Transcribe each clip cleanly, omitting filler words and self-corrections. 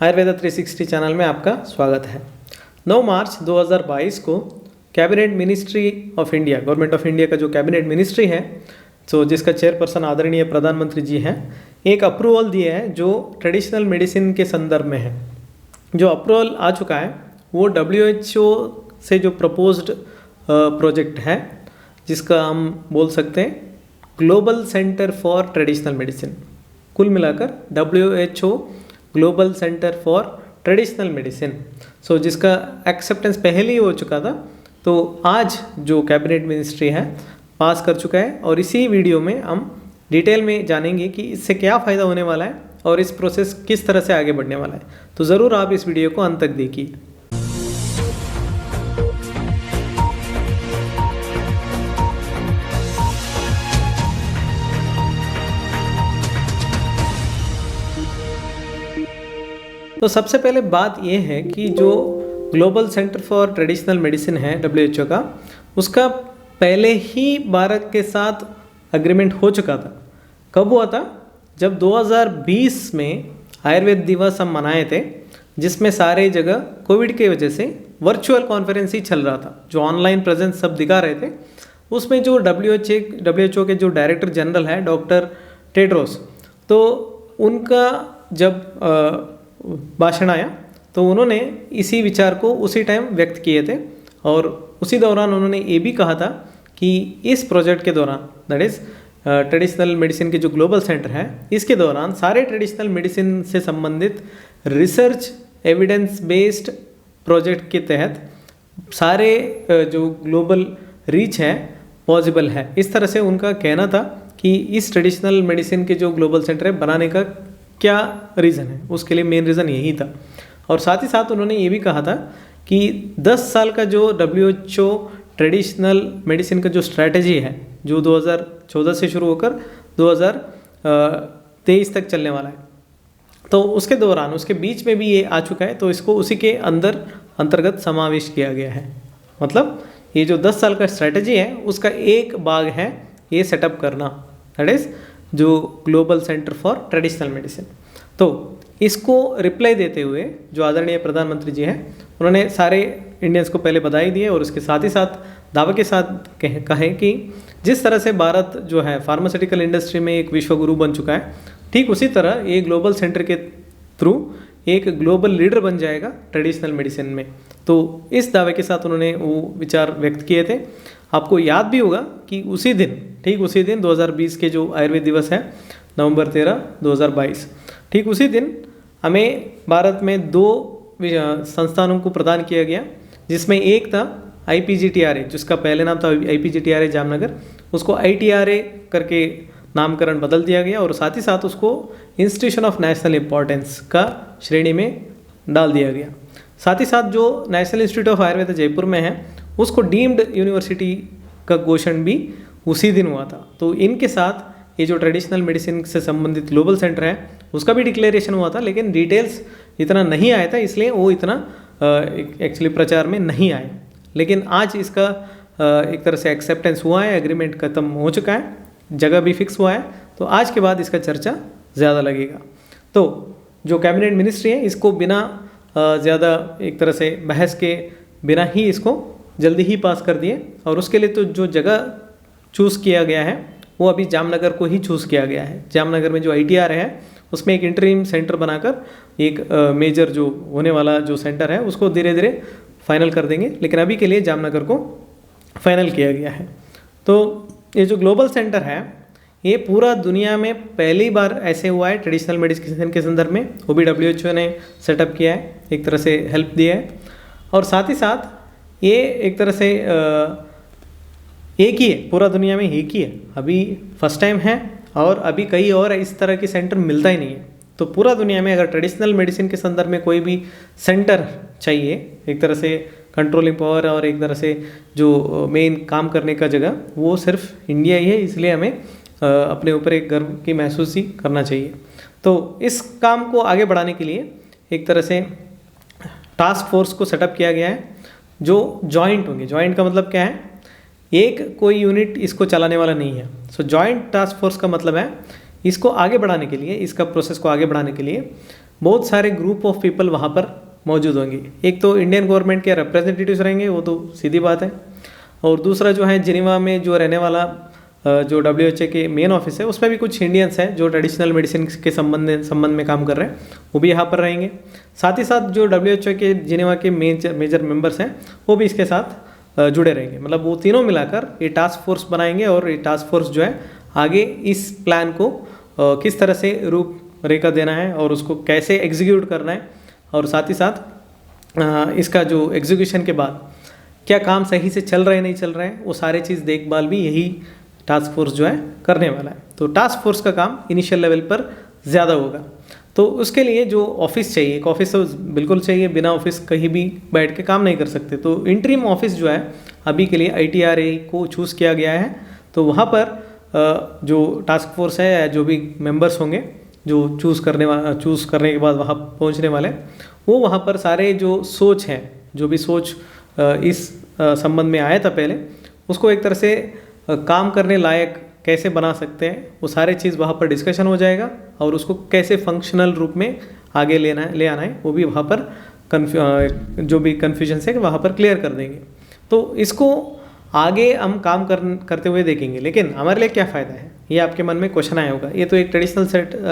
Ayurveda 360 channel में आपका स्वागत है। 9 मार्च 2022 को cabinet ministry of India, government of India का जो कैबिनेट मिनिस्ट्री है, तो जिसका चेयरपर्सन आदरणीय प्रधानमंत्री जी हैं, एक अप्रूवल दिया है जो ट्रेडिशनल मेडिसिन के संदर्भ में है। जो अप्रूवल आ चुका है वो WHO से जो प्रपोज्ड प्रोजेक्ट है, जिसका हम बोल सकते हैं global centre for traditional medicine. कुल मिलाकर WHO global centre for traditional medicine, जिसका एक्सेप्टेंस पहले ही हो चुका था। तो आज जो कैबिनेट मिनिस्ट्री है पास कर चुका है, और इसी वीडियो में हम डिटेल में जानेंगे कि इससे क्या फ़ायदा होने वाला है और इस प्रोसेस किस तरह से आगे बढ़ने वाला है। तो ज़रूर आप इस वीडियो को अंत तक देखिए। तो सबसे पहले बात यह है कि जो global centre for traditional medicine है WHO का, उसका पहले ही भारत के साथ एग्रीमेंट हो चुका था। कब हुआ था? जब 2020 में आयुर्वेद दिवस हम मनाए थे, जिसमें सारे जगह कोविड की वजह से वर्चुअल कॉन्फ्रेंस ही चल रहा था। जो ऑनलाइन प्रेजेंस सब दिखा रहे थे, उसमें जो WHO के जो डायरेक्टर जनरल है डॉक्टर टेड्रोस, तो उनका जब भाषण आया तो उन्होंने इसी विचार को उसी टाइम व्यक्त किए थे, और उसी दौरान उन्होंने ये भी कहा था कि इस प्रोजेक्ट के दौरान, दैट इज़ ट्रेडिशनल मेडिसिन के जो ग्लोबल सेंटर है, इसके दौरान सारे ट्रेडिशनल मेडिसिन से संबंधित रिसर्च एविडेंस बेस्ड प्रोजेक्ट के तहत सारे जो ग्लोबल रीच है पॉसिबल है। इस तरह से उनका कहना था कि इस ट्रेडिशनल मेडिसिन के जो ग्लोबल सेंटर है बनाने का क्या रीज़न है, उसके लिए मेन रीज़न यही था। और साथ ही साथ उन्होंने ये भी कहा था कि 10 साल का जो WHO ट्रेडिशनल मेडिसिन का जो स्ट्रैटेजी है, जो 2014 से शुरू होकर 2023 तक चलने वाला है, तो उसके दौरान, उसके बीच में भी ये आ चुका है, तो इसको उसी के अंतर्गत समावेश किया गया है। मतलब ये जो 10 साल का स्ट्रैटेजी है, उसका एक भाग है ये सेटअप करना, दैट इज़ जो global centre for traditional medicine. तो इसको रिप्लाई देते हुए जो आदरणीय प्रधानमंत्री जी हैं, उन्होंने सारे इंडियंस को पहले बधाई दी है, और उसके साथ ही साथ दावे के साथ कहे कि जिस तरह से भारत जो है फार्मास्यूटिकल इंडस्ट्री में एक विश्व गुरु बन चुका है, ठीक उसी तरह ये ग्लोबल सेंटर के थ्रू एक ग्लोबल लीडर बन जाएगा ट्रेडिशनल मेडिसिन में। तो इस दावे के साथ उन्होंने वो विचार व्यक्त किए थे। आपको याद भी होगा कि उसी दिन, ठीक उसी दिन 2020 के जो आयुर्वेद दिवस है, नवंबर 13, 2022, ठीक उसी दिन हमें भारत में 2 संस्थानों को प्रदान किया गया, जिसमें एक था IPGTRA, जिसका पहले नाम था IPGTRA जामनगर, उसको ITRA करके नामकरण बदल दिया गया, और साथ ही साथ उसको इंस्टीट्यूशन ऑफ नेशनल इम्पोर्टेंस का श्रेणी में डाल दिया गया। साथ ही साथ जो national institute of Ayurveda Jaipur में है, उसको डीम्ड यूनिवर्सिटी का घोषण भी उसी दिन हुआ था। तो इनके साथ ये जो ट्रेडिशनल मेडिसिन से संबंधित ग्लोबल सेंटर है, उसका भी डिक्लेरेशन हुआ था, लेकिन डिटेल्स इतना नहीं आया था, इसलिए वो इतना एक्चुअली प्रचार में नहीं आए। लेकिन आज इसका एक तरह से एक्सेप्टेंस हुआ है, एग्रीमेंट खत्म हो चुका है, जगह भी फिक्स हुआ है, तो आज के बाद इसका चर्चा ज़्यादा लगेगा। तो जो कैबिनेट मिनिस्ट्री है, इसको बिना ज़्यादा एक तरह से बहस के बिना ही इसको जल्दी ही पास कर दिए, और उसके लिए तो जो जगह चूज़ किया गया है वो अभी जामनगर को ही चूज़ किया गया है। जामनगर में जो ITRA है, उसमें एक इंटरिम सेंटर बनाकर एक मेजर जो होने वाला जो सेंटर है, उसको धीरे धीरे फाइनल कर देंगे, लेकिन अभी के लिए जामनगर को फाइनल किया गया है। तो ये जो ग्लोबल सेंटर है, ये पूरा दुनिया में पहली बार ऐसे हुआ है ट्रेडिशनल मेडिसिन के संदर्भ में। वो भी WHO ने सेटअप किया है, एक तरह से हेल्प दिया है, और साथ ही साथ ये एक तरह से एक ही है, पूरा दुनिया में एक ही है, अभी फर्स्ट टाइम है, और अभी कहीं और इस तरह की सेंटर मिलता ही नहीं है। तो पूरा दुनिया में अगर ट्रेडिशनल मेडिसिन के संदर्भ में कोई भी सेंटर चाहिए, एक तरह से कंट्रोलिंग पावर और एक तरह से जो मेन काम करने का जगह, वो सिर्फ इंडिया ही है। इसलिए हमें अपने ऊपर एक गर्व की महसूस ही करना चाहिए। तो इस काम को आगे बढ़ाने के लिए एक तरह से टास्क फोर्स को सेटअप किया गया है, जो जॉइंट होंगे। जॉइंट का मतलब क्या है? एक कोई यूनिट इसको चलाने वाला नहीं है। जॉइंट टास्क फोर्स का मतलब है इसको आगे बढ़ाने के लिए, इसका प्रोसेस को आगे बढ़ाने के लिए बहुत सारे ग्रुप ऑफ पीपल वहाँ पर मौजूद होंगे। एक तो इंडियन गवर्नमेंट के रिप्रेजेंटेटिव्स रहेंगे, वो तो सीधी बात है, और दूसरा जो है जिनेवा में जो रहने वाला जो WHO के मेन ऑफिस है उसमें भी कुछ इंडियंस हैं जो ट्रेडिशनल मेडिसिन के संबंध में काम कर रहे हैं, वो भी यहाँ पर रहेंगे। साथ ही साथ जो WHO के जिनेवा के मेजर मेंबर्स हैं वो भी इसके साथ जुड़े रहेंगे। मतलब वो तीनों मिलाकर ये टास्क फोर्स बनाएंगे और ये टास्क फोर्स जो है आगे इस प्लान को किस तरह से रूपरेखा देना है और उसको कैसे एग्जीक्यूट करना है, और साथ ही साथ इसका जो एग्जीक्यूशन के बाद क्या काम सही से चल रहे हैं नहीं चल रहे हैं, वो सारे चीज़ देखभाल भी यही टास्क फोर्स जो है करने वाला है। तो टास्क फोर्स का काम इनिशियल लेवल पर ज़्यादा होगा। तो उसके लिए जो ऑफिस चाहिए, एक ऑफिस तो बिल्कुल चाहिए, बिना ऑफिस कहीं भी बैठ के काम नहीं कर सकते। तो इंटरिम ऑफिस जो है अभी के लिए ITRA को चूज़ किया गया है। तो वहाँ पर जो टास्क फोर्स है या जो भी मेंबर्स होंगे जो चूज़ करने के बाद वहाँ पहुँचने वाले, वो वहाँ पर सारे जो सोच हैं, जो भी सोच इस संबंध में आया था पहले, उसको एक तरह से काम करने लायक कैसे बना सकते हैं, वो सारे चीज़ वहाँ पर डिस्कशन हो जाएगा और उसको कैसे फंक्शनल रूप में आगे ले आना है वो भी वहाँ पर जो भी कन्फ्यूजन है वहाँ पर क्लियर कर देंगे। तो इसको आगे हम काम करते हुए देखेंगे। लेकिन हमारे लिए क्या फ़ायदा है, ये आपके मन में क्वेश्चन आया होगा। ये तो एक ट्रेडिशनल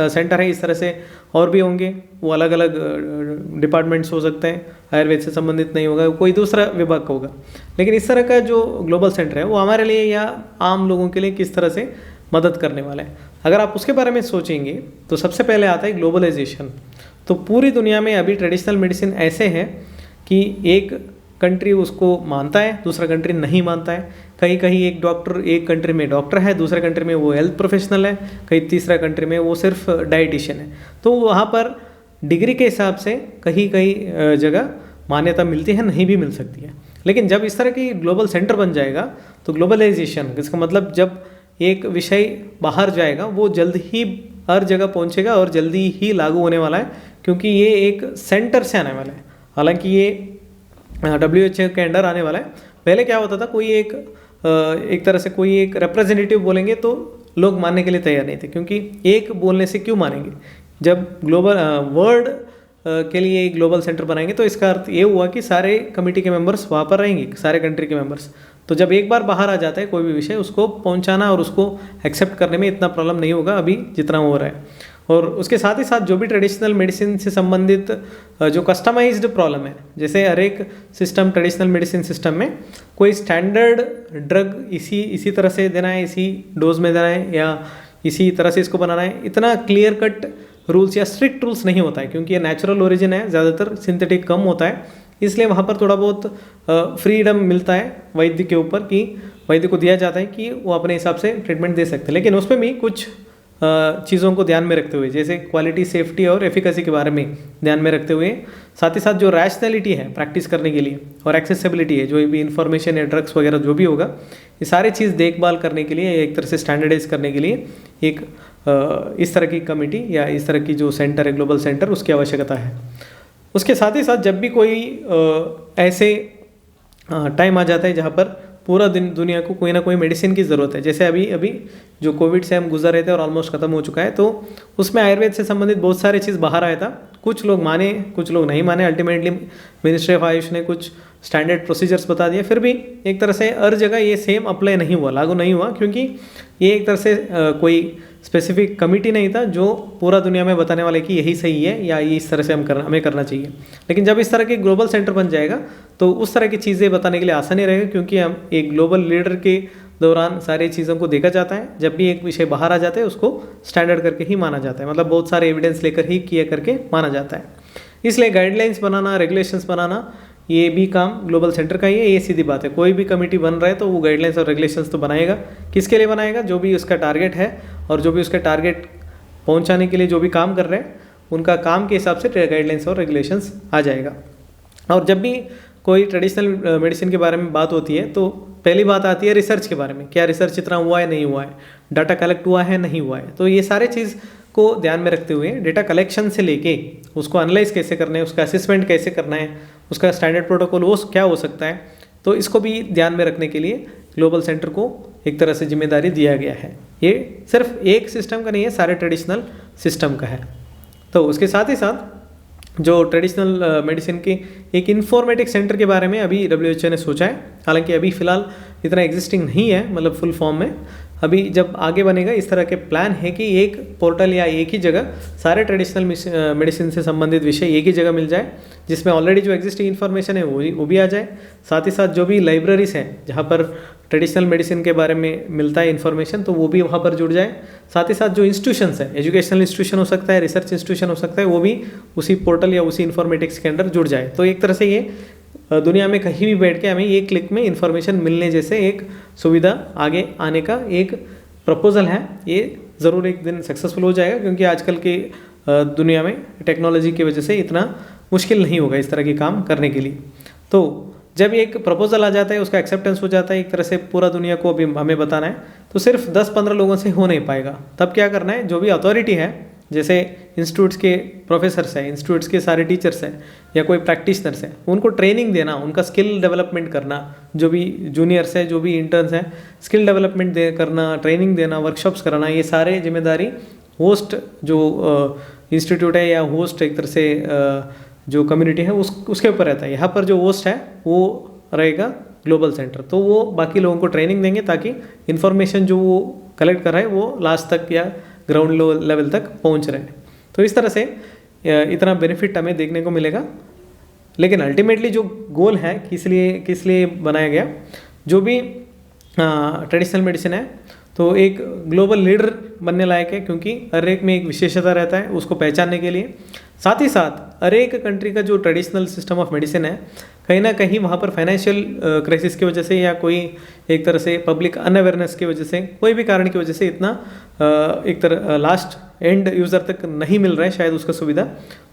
सेंटर है, इस तरह से और भी होंगे, वो अलग अलग डिपार्टमेंट्स हो सकते हैं, आयुर्वेद से संबंधित नहीं होगा, कोई दूसरा विभाग का होगा। लेकिन इस तरह का जो ग्लोबल सेंटर है वो हमारे लिए या आम लोगों के लिए किस तरह से मदद करने वाला है, अगर आप उसके बारे में सोचेंगे तो सबसे पहले आता है ग्लोबलाइजेशन। तो पूरी दुनिया में अभी ट्रेडिशनल मेडिसिन ऐसे हैं कि एक कंट्री उसको मानता है, दूसरा कंट्री नहीं मानता है। कहीं कहीं एक डॉक्टर एक कंट्री में डॉक्टर है, दूसरे कंट्री में वो हेल्थ प्रोफेशनल है, कहीं तीसरा कंट्री में वो सिर्फ डाइटिशियन है। तो वहाँ पर डिग्री के हिसाब से कहीं कहीं जगह मान्यता मिलती है, नहीं भी मिल सकती है। लेकिन जब इस तरह की ग्लोबल सेंटर बन जाएगा तो ग्लोबलाइजेशन, इसका मतलब जब एक विषय बाहर जाएगा वो जल्द ही हर जगह पहुँचेगा और जल्दी ही लागू होने वाला है, क्योंकि ये एक सेंटर से आने वाला है। हालांकि ये WHO के अंडर आने वाला है। पहले क्या होता था, कोई एक तरह से कोई एक रिप्रेजेंटेटिव बोलेंगे तो लोग मानने के लिए तैयार नहीं थे, क्योंकि एक बोलने से क्यों मानेंगे। जब ग्लोबल वर्ल्ड के लिए एक ग्लोबल सेंटर बनाएंगे तो इसका अर्थ ये हुआ कि सारे कमेटी के मेंबर्स वहाँ पर रहेंगे, सारे कंट्री के मेंबर्स। तो जब एक बार बाहर आ जाता है कोई भी विषय, उसको पहुँचाना और उसको एक्सेप्ट करने में इतना प्रॉब्लम नहीं होगा अभी जितना हो रहा है। और उसके साथ ही साथ जो भी ट्रेडिशनल मेडिसिन से संबंधित जो कस्टमाइज्ड प्रॉब्लम है, जैसे हर एक सिस्टम ट्रेडिशनल मेडिसिन सिस्टम में कोई स्टैंडर्ड ड्रग इसी तरह से देना है, इसी डोज में देना है या इसी तरह से इसको बनाना है, इतना क्लियर कट रूल्स या स्ट्रिक्ट रूल्स नहीं होता है, क्योंकि ये नेचुरल ओरिजिन है, ज़्यादातर सिंथेटिक कम होता है। इसलिए वहाँ पर थोड़ा बहुत फ्रीडम मिलता है वैद्य के ऊपर, कि वैद्य को दिया जाता है कि वो अपने हिसाब से ट्रीटमेंट दे सकते हैं। लेकिन उसमें भी कुछ चीज़ों को ध्यान में रखते हुए, जैसे क्वालिटी, सेफ्टी और एफिकेसी के बारे में ध्यान में रखते हुए, साथ ही साथ जो रैशनैलिटी है प्रैक्टिस करने के लिए और एक्सेसिबिलिटी है, जो भी इंफॉर्मेशन या ड्रग्स वगैरह जो भी होगा, ये सारी चीज़ देखभाल करने के लिए, एक तरह से स्टैंडर्डाइज करने के लिए एक इस तरह की कमेटी या इस तरह की जो सेंटर है, ग्लोबल सेंटर, उसकी आवश्यकता है। उसके साथ ही साथ जब भी कोई ऐसे टाइम आ जाता है जहाँ पर पूरा दुनिया को कोई ना कोई मेडिसिन की ज़रूरत है, जैसे अभी जो कोविड से हम गुजर रहे थे और ऑलमोस्ट ख़त्म हो चुका है, तो उसमें आयुर्वेद से संबंधित बहुत सारी चीज़ बाहर आया था। कुछ लोग माने, कुछ लोग नहीं माने। अल्टीमेटली मिनिस्ट्री ऑफ आयुष ने कुछ स्टैंडर्ड प्रोसीजर्स बता दिए, फिर भी एक तरह से हर जगह ये सेम अप्लाई नहीं हुआ, लागू नहीं हुआ, क्योंकि ये एक तरह से कोई स्पेसिफिक कमिटी नहीं था जो पूरा दुनिया में बताने वाले कि यही सही है या ये इस तरह से हमें करना चाहिए। लेकिन जब इस तरह के ग्लोबल सेंटर बन जाएगा तो उस तरह की चीज़ें बताने के लिए आसानी रहेगा, क्योंकि हम एक ग्लोबल लीडर के दौरान सारी चीज़ों को देखा जाता है। जब भी एक विषय बाहर आ जाता है उसको स्टैंडर्ड करके ही माना जाता है, मतलब बहुत सारे एविडेंस लेकर ही किया करके माना जाता है। इसलिए गाइडलाइंस बनाना, रेगुलेशंस बनाना, ये भी काम ग्लोबल सेंटर का ही है। ये सीधी बात है, कोई भी कमेटी बन रहा है तो वो गाइडलाइंस और रेगुलेशंस तो बनाएगा। किसके लिए बनाएगा? जो भी उसका टारगेट है और जो भी उसका टारगेट पहुंचाने के लिए जो भी काम कर रहे हैं उनका काम के हिसाब से गाइडलाइंस और रेगुलेशंस आ जाएगा। और जब भी कोई ट्रेडिशनल मेडिसिन के बारे में बात होती है तो पहली बात आती है रिसर्च के बारे में। क्या रिसर्च इतना हुआ है, नहीं हुआ है, डाटा कलेक्ट हुआ है, नहीं हुआ है। तो ये सारे चीज़ को ध्यान में रखते हुए डेटा कलेक्शन से लेके उसको एनालाइज कैसे करना है, उसका असेसमेंट कैसे करना है, उसका स्टैंडर्ड प्रोटोकॉल वो क्या हो सकता है, तो इसको भी ध्यान में रखने के लिए ग्लोबल सेंटर को एक तरह से जिम्मेदारी दिया गया है। ये सिर्फ एक सिस्टम का नहीं है, सारे ट्रेडिशनल सिस्टम का है। तो उसके साथ ही साथ जो ट्रेडिशनल मेडिसिन के एक इन्फॉर्मेटिक सेंटर के बारे में अभी WHO ने सोचा है। हालांकि अभी फ़िलहाल इतना एग्जिस्टिंग नहीं है, मतलब फुल फॉर्म में। अभी जब आगे बनेगा इस तरह के प्लान है कि एक पोर्टल या एक ही जगह सारे ट्रेडिशनल मेडिसिन से संबंधित विषय एक ही जगह मिल जाए, जिसमें ऑलरेडी जो एग्जिस्टिंग इन्फॉर्मेशन है वो भी आ जाए। साथ ही साथ जो भी लाइब्रेरीज हैं जहाँ पर ट्रेडिशनल मेडिसिन के बारे में मिलता है इन्फॉर्मेशन, तो वो भी वहाँ पर जुड़ जाए। साथ ही साथ जो इंस्टीट्यूशंस है, एजुकेशनल इंस्टीट्यूशन हो सकता है, रिसर्च इंस्टीट्यूशन हो सकता है, वो भी उसी पोर्टल या उसी इन्फॉर्मेटिक्स के अंदर जुड़ जाए। तो एक तरह से ये दुनिया में कहीं भी बैठ के हमें एक क्लिक में इन्फॉर्मेशन मिलने जैसे एक सुविधा आगे आने का एक प्रपोजल है। ये ज़रूर एक दिन सक्सेसफुल हो जाएगा, क्योंकि आजकल के दुनिया में टेक्नोलॉजी की वजह से इतना मुश्किल नहीं होगा इस तरह के काम करने के लिए। तो जब एक प्रपोजल आ जाता है, उसका एक्सेप्टेंस हो जाता है, एक तरह से पूरा दुनिया को अभी हमें बताना है, तो सिर्फ 10-15 लोगों से हो नहीं पाएगा। तब क्या करना है, जो भी अथॉरिटी है, जैसे इंस्टीट्यूट्स के प्रोफेसर्स हैं, इंस्टीट्यूट्स के सारे टीचर्स हैं या कोई प्रैक्टिशनर्स हैं, उनको ट्रेनिंग देना, उनका स्किल डेवलपमेंट करना, जो भी जूनियर्स हैं, जो भी इंटर्न्स हैं, स्किल डेवलपमेंट करना, ट्रेनिंग देना, वर्कशॉप्स कराना, ये सारे जिम्मेदारी होस्ट जो इंस्टीट्यूट है या होस्ट एक तरह से जो कम्युनिटी है उसके ऊपर रहता है। यहाँ पर जो होस्ट है वो रहेगा ग्लोबल सेंटर, तो वो बाकी लोगों को ट्रेनिंग देंगे ताकि इन्फॉर्मेशन जो वो कलेक्ट कर रहा है वो लास्ट तक या ग्राउंड लेवल तक पहुंच रहे हैं। तो इस तरह से इतना बेनिफिट हमें देखने को मिलेगा। लेकिन अल्टीमेटली जो गोल है किस लिए बनाया गया, जो भी ट्रेडिशनल मेडिसिन है तो एक ग्लोबल लीडर बनने लायक है, क्योंकि हर एक में एक विशेषता रहता है उसको पहचानने के लिए। साथ ही साथ हर एक कंट्री का जो ट्रेडिशनल सिस्टम ऑफ मेडिसिन है, कहीं ना कहीं वहाँ पर फाइनेंशियल क्राइसिस की वजह से या कोई एक तरह से पब्लिक अनअवेयरनेस की वजह से, कोई भी कारण की वजह से इतना एक तरह लास्ट एंड यूज़र तक नहीं मिल रहा है शायद उसका सुविधा।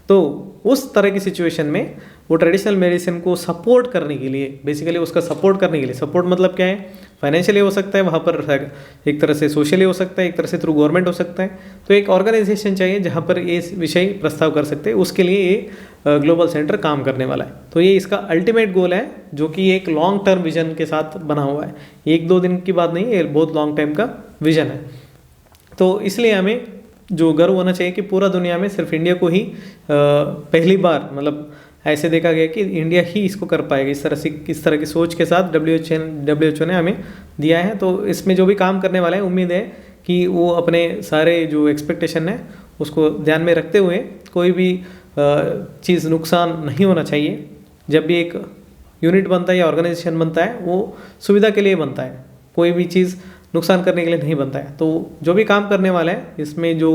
तो उस तरह की सिचुएशन में वो ट्रेडिशनल मेडिसिन को सपोर्ट करने के लिए, बेसिकली उसका सपोर्ट करने के लिए, सपोर्ट मतलब क्या है, फाइनेंशियली हो सकता है, वहाँ पर एक तरह से सोशली हो सकता है, एक तरह से थ्रू गवर्नमेंट हो सकता है। तो एक ऑर्गेनाइजेशन चाहिए जहाँ पर ये विषय प्रस्ताव कर सकते हैं, उसके लिए ये ग्लोबल सेंटर काम करने वाला है। तो ये इसका अल्टीमेट गोल है, जो कि एक लॉन्ग टर्म विजन के साथ बना हुआ है, 1-2 दिन की बात नहीं है, ये बहुत लॉन्ग टाइम का विजन है। तो इसलिए हमें जो गर्व होना चाहिए कि पूरा दुनिया में सिर्फ इंडिया को ही पहली बार, मतलब ऐसे देखा गया कि इंडिया ही इसको कर पाएगा, इस तरह की सोच के साथ WHO ने हमें दिया है। तो इसमें जो भी काम करने वाले हैं, उम्मीद है कि वो अपने सारे जो एक्सपेक्टेशन है उसको ध्यान में रखते हुए, कोई भी चीज़ नुकसान नहीं होना चाहिए। जब भी एक यूनिट बनता है या ऑर्गेनाइजेशन बनता है, वो सुविधा के लिए बनता है, कोई भी चीज़ नुकसान करने के लिए नहीं बनता है। तो जो भी काम करने वाला है, इसमें जो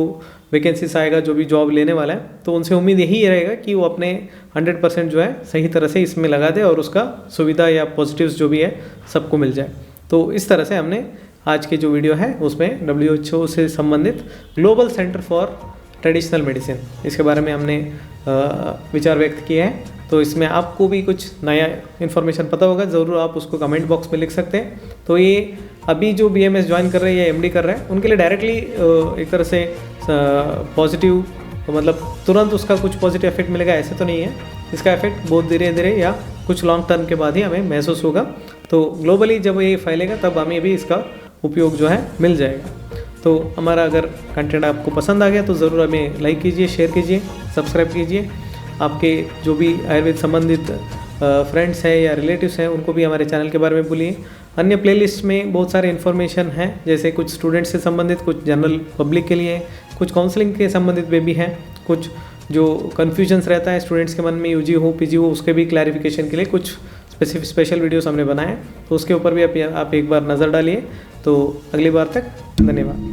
वैकेंसीज आएगा, जो भी जॉब लेने वाला है, तो उनसे उम्मीद यही रहेगा कि वो अपने 100% जो है सही तरह से इसमें लगा दे और उसका सुविधा या पॉजिटिव्स जो भी है सबको मिल जाए। तो इस तरह से हमने आज की जो वीडियो है उसमें WHO से संबंधित global centre for traditional medicine, इसके बारे में हमने विचार व्यक्त किए हैं। तो इसमें आपको भी कुछ नया इन्फॉर्मेशन पता होगा, ज़रूर आप उसको कमेंट बॉक्स में लिख सकते हैं। तो ये अभी जो BMS ज्वाइन कर रहे हैं या MD कर रहे हैं, उनके लिए डायरेक्टली एक तरह से पॉजिटिव, मतलब तुरंत उसका कुछ पॉजिटिव इफेक्ट मिलेगा ऐसे तो नहीं है। इसका इफेक्ट बहुत धीरे धीरे या कुछ लॉन्ग टर्म के बाद ही हमें महसूस होगा। तो ग्लोबली जब ये फैलेगा तब हमें भी इसका उपयोग जो है मिल जाएगा। तो हमारा अगर कंटेंट आपको पसंद आ गया तो ज़रूर हमें लाइक कीजिए, शेयर कीजिए, सब्सक्राइब कीजिए। आपके जो भी आयुर्वेद संबंधित फ्रेंड्स हैं या रिलेटिव्स हैं, उनको भी हमारे चैनल के बारे में बोलिए। अन्य प्लेलिस्ट में बहुत सारे इन्फॉर्मेशन हैं, जैसे कुछ स्टूडेंट्स से संबंधित, कुछ जनरल पब्लिक के लिए, कुछ काउंसलिंग के संबंधित में भी हैं, कुछ जो कन्फ्यूजन्स रहता है स्टूडेंट्स के मन में, UG हो PG हो, उसके भी क्लैरिफिकेशन के लिए कुछ स्पेशल वीडियोस हमने बनाए हैं। तो उसके ऊपर भी आप एक बार नज़र डालिए। तो अगली बार तक धन्यवाद।